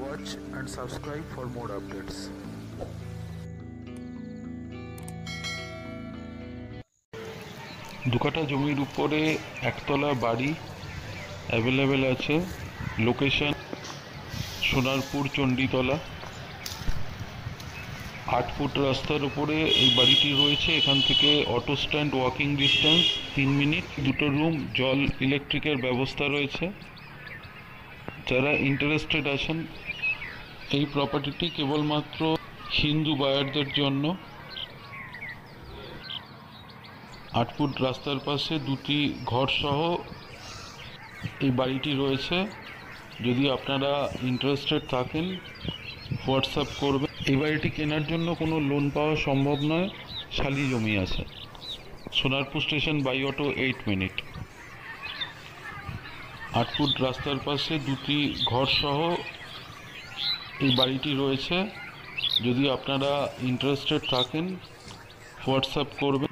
watch and subscribe for more updates. দুকাঠা জমির উপরে একতলা বাড়ি অ্যাভেলেবেল আছে। লোকেশন সোনারপুর চণ্ডীতলা। 8 ফুট রাস্তার উপরে এই বাড়িটি রয়েছে। এখান থেকে অটো স্ট্যান্ড ওয়াকিং ডিস্টেন্স 3 মিনিট। 2টো রুম, জল, ইলেকট্রিকের ব্যবস্থা রয়েছে। যারা ইন্টারেস্টেড আছেন, এই প্রপার্টিটি কেবলমাত্র হিন্দু বায়ারদের জন্য। 8 ফুট রাস্তার পাশে 2টি ঘর সহ এই বাড়িটি রয়েছে। যদি আপনারা ইন্টারেস্টেড থাকেন হোয়াটসঅ্যাপ করবেন। এই বাড়িটি কেনার জন্য কোনো লোন পাওয়া সম্ভব নয়, শালি জমি আছে। সোনারপুর স্টেশন বাই অটো 8 মিনিট। 8 ফুট রাস্তার পাশে 2টি ঘর সহ এই বাড়িটি রয়েছে। যদি আপনারা ইন্টারেস্টেড থাকেন হোয়াটসঅ্যাপ করবেন।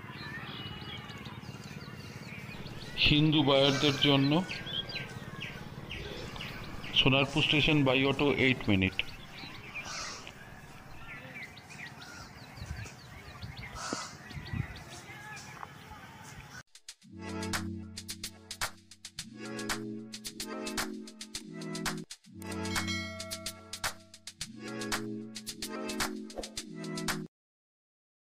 হিন্দু বায়ারদের জন্য। Sonarpur station by auto 8 minute.